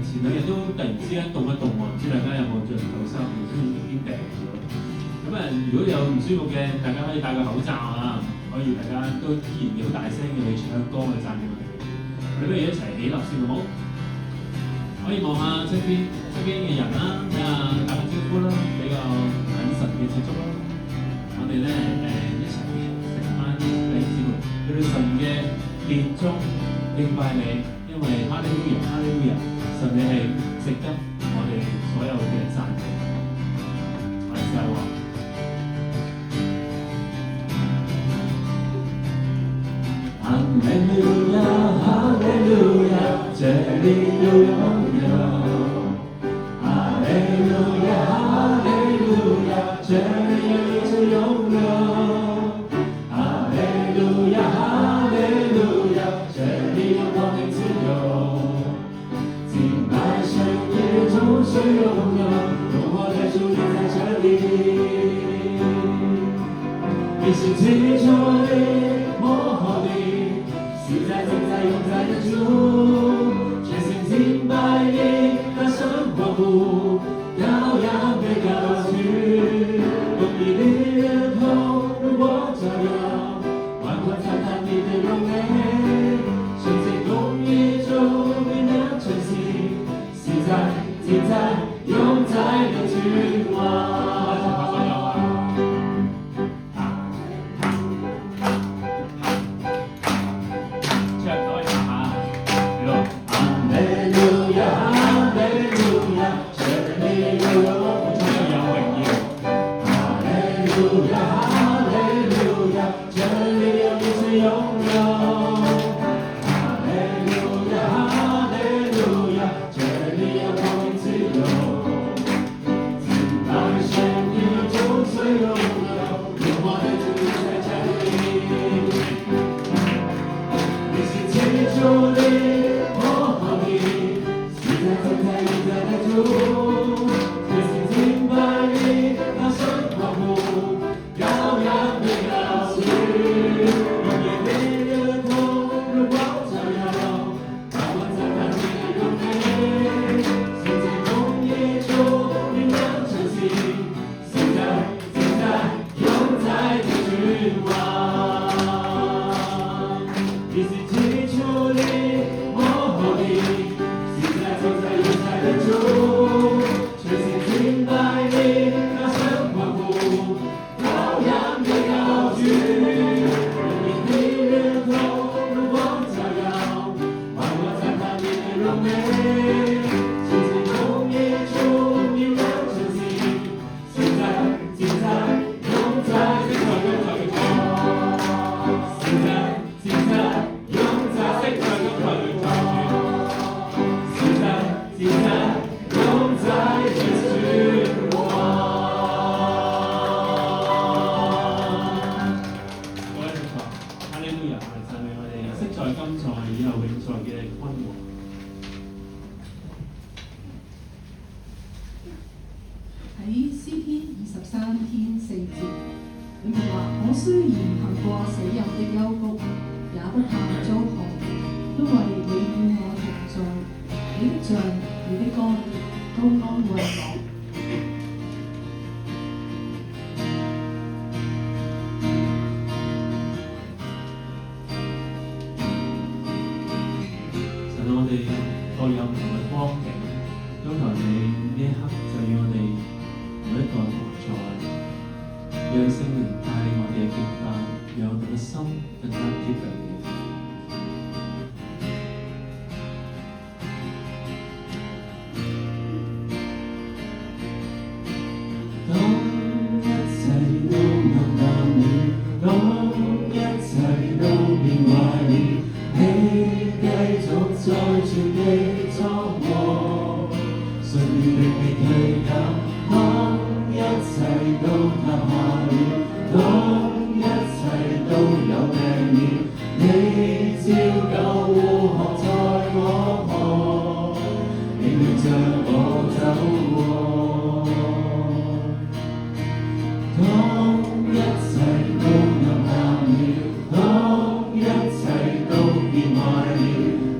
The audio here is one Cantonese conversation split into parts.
前兩日都突然之間動一動喎，唔知大家有冇著頭衫，唔知已經病咗。咁如果有唔舒服嘅，大家可以戴個口罩啊，可以大家都依然好大聲嘅去唱歌去讚美我哋。我哋不如一齊起立先好冇？可以望下側邊嘅人啦，睇下打個招呼啦，比較謹慎嘅接觸啦。我哋咧一齊成班弟兄姊妹去到神嘅殿中敬拜你，因為哈利路亞哈利路亞，神你係值得我哋所有嘅讚美。我哋就話。哈利路亞，哈利路亞，這裡有榮耀。哈利路亞，哈利路亞，這裡有一切永留。哈利路亞，哈利路亞，這裡有光明自由。敬拜聖潔眾水永流，榮華的主你在這裡。你是記住我的幕後的。現在正在永在的主，全心敬拜你，大聲歡呼，羔羊被高舉，用你的頭如光照耀，萬國讚嘆你的榮美，聖潔公義中你能承行，現在正在永在的君王。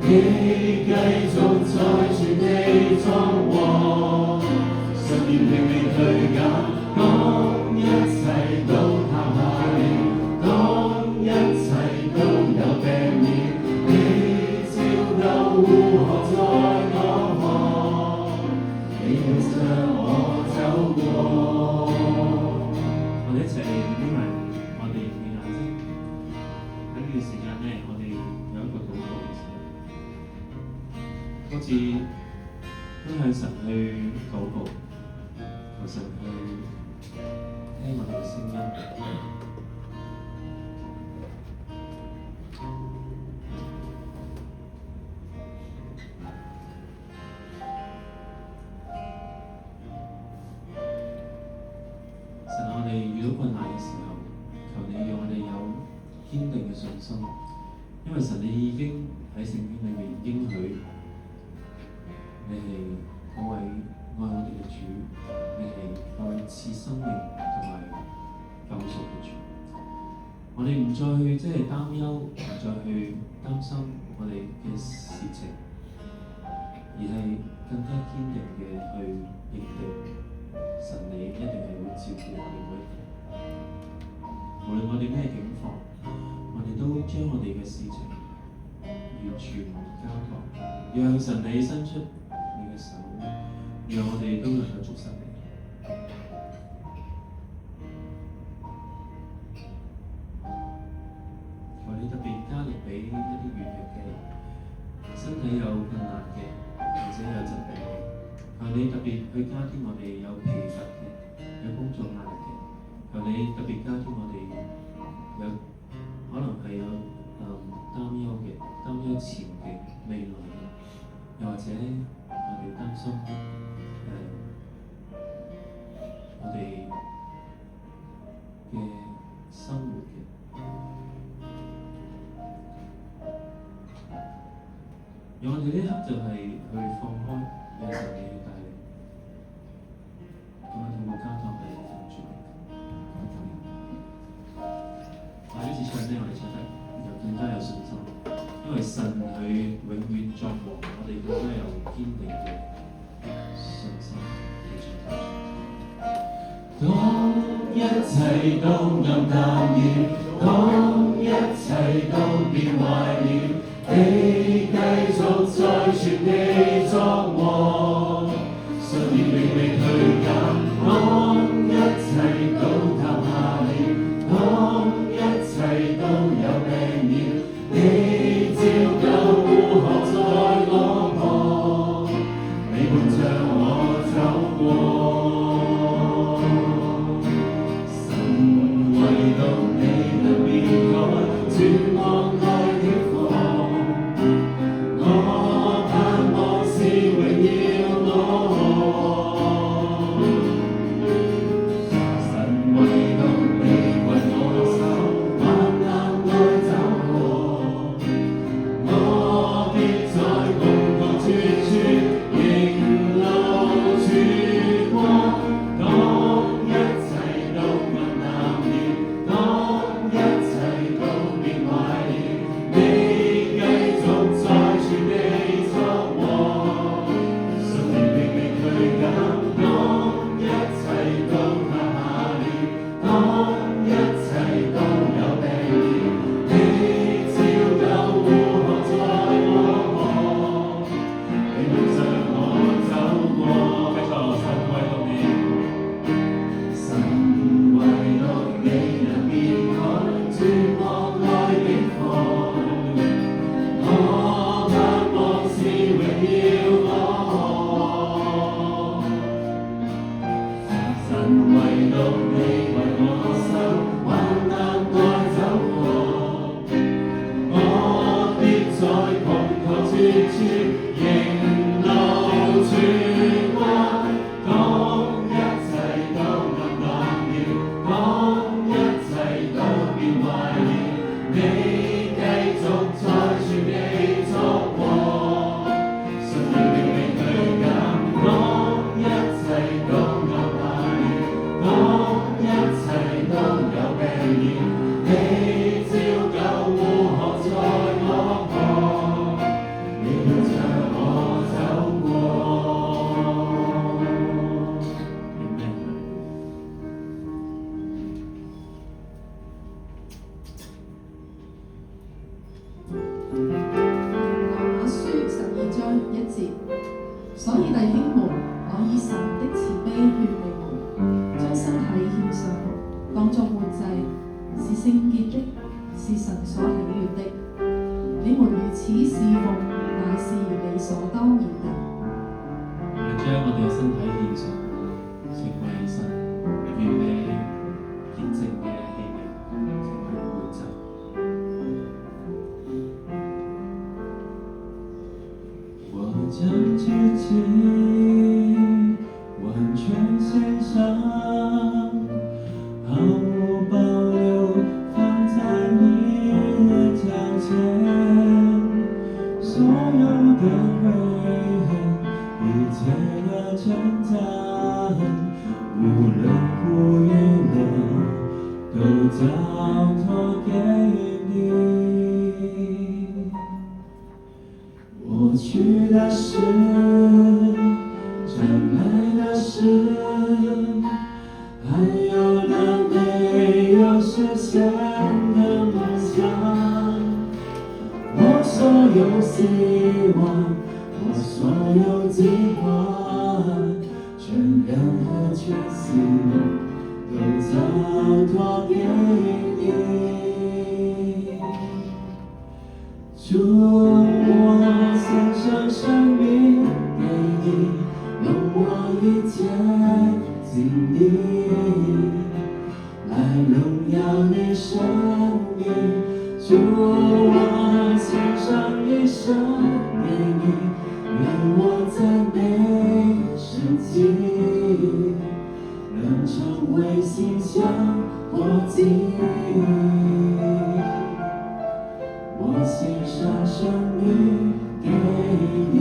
你繼續在全地禍，信念令你退減。當一切都塌下了，當一切都有病了，你照舊護航在我旁，你伴着我走過。我哋一齊眯埋我哋嘅眼睛。喺呢段時間咧，我哋有一個禱告嘅時候，好似都向神去禱告，求神去聽我哋嘅聲音。神，我哋遇到困難嘅時候，求你讓我哋有堅定嘅信心，因為神你已經喺聖經裏面應許，你係嗰位愛我哋嘅主，你係嗰位賜生命同埋救贖嘅主。我哋唔再去擔憂，唔再去擔心我哋嘅事情，而係更加堅定嘅去認定神你一定係會照顧我哋每一個。無論我哋咩境況，我哋都將我哋嘅事情完全交託，讓神你伸出你嘅手，讓我哋都能夠捉實你。求你特別加力俾一啲軟弱嘅、身體有困難嘅，或者有疾病嘅。求你特別去加添我哋有疲乏嘅、有工作壓力嘅。求你特別加添我哋有可能係有擔憂嘅、擔憂前嘅、未來嘅，又或者我哋擔心我哋嘅生活嘅。讓我哋呢一刻就係去放開，讓神你去帶領，咁樣透過交託係奉主名。呢次唱呢，我哋唱得又更加有信心，因為神佢永遠作王，我哋更加有堅定嘅信心。當一切都暗淡了，當一切都變壞了，你繼續在全地作王，信念令你退減。當一切都塌下了，當一切都有病了，你照舊護航在我旁，你伴着我走過。神唯獨你能變改，絕望愛的狂，我盼望是榮耀我。神唯獨你為我手，患難內走過，我必在窮途絕處仍露曙光。當一切都暗淡了，當一切都變壞了，你繼續在全地作王，信念令你退減。當一切都塌下了，當一切都有病了，你照舊護航在我旁，你伴着我走過。繼續神為到你，神唯獨你能變改，絕望愛的狂，我盼望是榮耀我。神唯獨你為我手，患難內走過，我必在窮途絕處仍露曙光。當一切都暗淡了，當一切都變壞了，你繼續在全地作王，信念令你退減。當一切都暗淡了，當一切都有病了，你照舊護航在我旁，你伴着所以弟兄們，我以神的慈悲勸你們，將身體獻上，當作活祭，是聖潔的，是神所喜悅的。你們如此侍奉，乃是理所當然的。我哋將我哋嘅身體獻上，成為神完美潔淨嘅器皿，成為活祭。我將自己完全獻上，毫無保留放在你的腳前，所有的悔恨，一切的掙扎，無論苦與樂，都交託給你。過去的事，將來的事，還有那沒有實現的夢想，我所有希望，我所有計劃，全然和全心都交託給你。主，我獻上生命給你，用我一切經歷來榮耀你生命。主，我獻上一生給你，願我讚美聖潔，能成為馨香火祭。我獻上生命給你。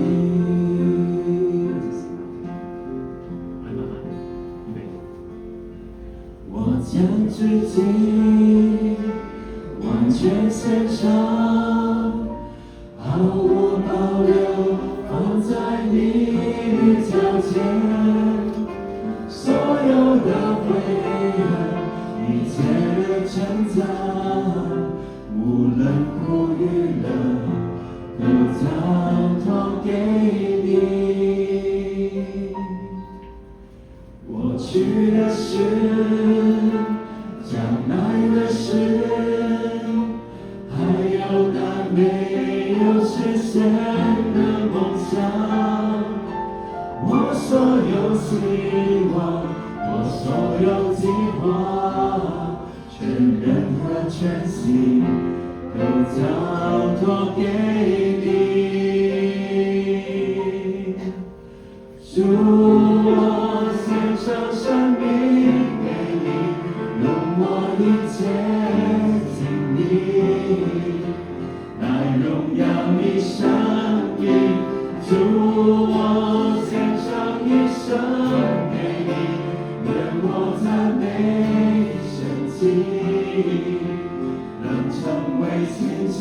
我將自己完全獻上，毫無保留放在你的腳前，所有的悔恨，一切的掙扎，無論苦與樂，都交託給你。過去的事，將來的事，還有那沒有實現的夢想，我所有希望，我所有計劃，全人和全心都交託給你。主，我獻上生命給你，用我一切經歷來榮耀你生命。主，我獻上一生給你，願我讚美聖潔，能成為馨香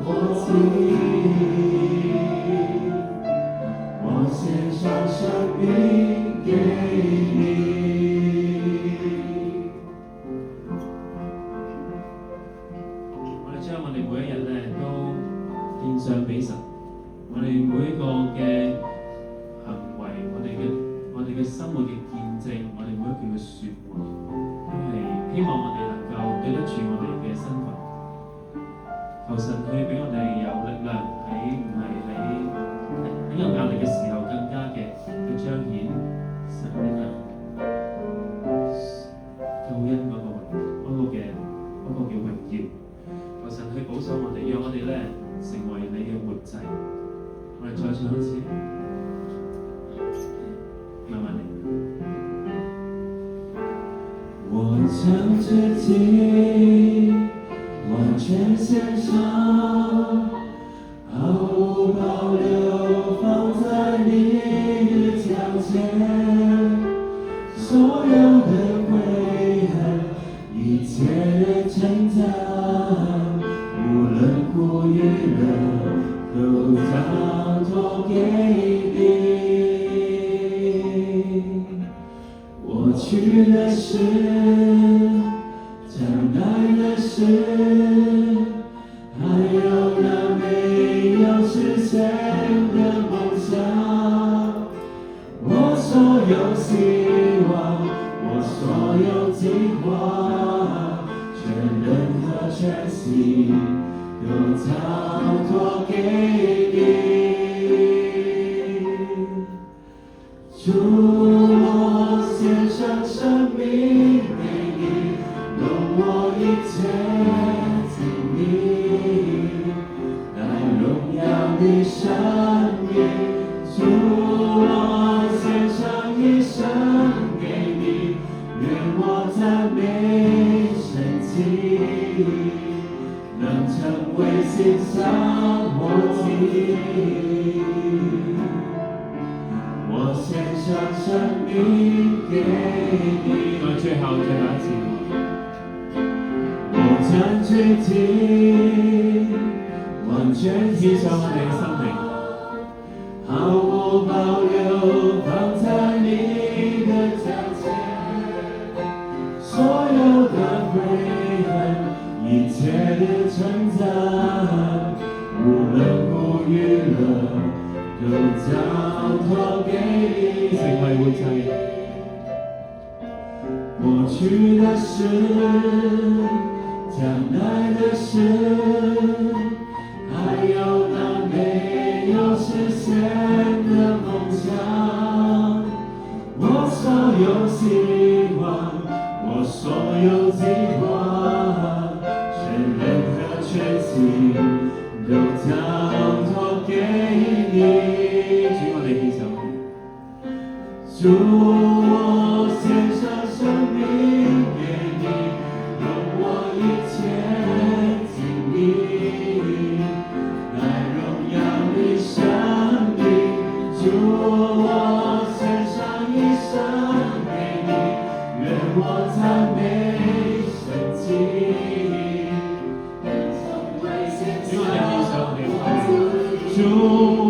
火祭。我獻上生命給你。我哋將我哋每一日咧都獻上俾神，我哋每一個嘅行為，我哋嘅生活嘅見證，我哋每一句嘅説話，都係希望我哋能夠對得住我哋嘅身份。求神去俾我哋有力量，唔係喺有壓力嘅時候，更加嘅去彰顯神嘅救恩嗰個嘅榮耀。求神去保守我哋，讓我哋咧成為你嘅活祭。我哋再唱一次，慢慢嚟。我將自己完全獻上，毫無保留放在你的腳前，所有的悔恨，一切的掙扎，無論苦與樂，都交託給你。過去的事，將來的事，還有那都交托给你。主，我献上生命给你，用我一切给你，来荣耀你生命。主，我献上一生给你，愿我赞美神迹，能成为心上活祭。我献上生命给你。最後一次，我將最近完全獻上我哋生命，毫無保留放在你的腳前，所有的悔恨，一切的稱讚，無論苦與樂，都交託給你。成為活祭。過去的事，將來的事，還有那沒有實現的夢想，我所有希望，我所有計劃，全人和全心都交託給你。主，我哋獻上。主，我獻上生命給你，用我一切經歷，來榮耀你生命。主，我獻上一生給你，願我讚美神蹟，主，我哋獻上我哋嘅生命。主。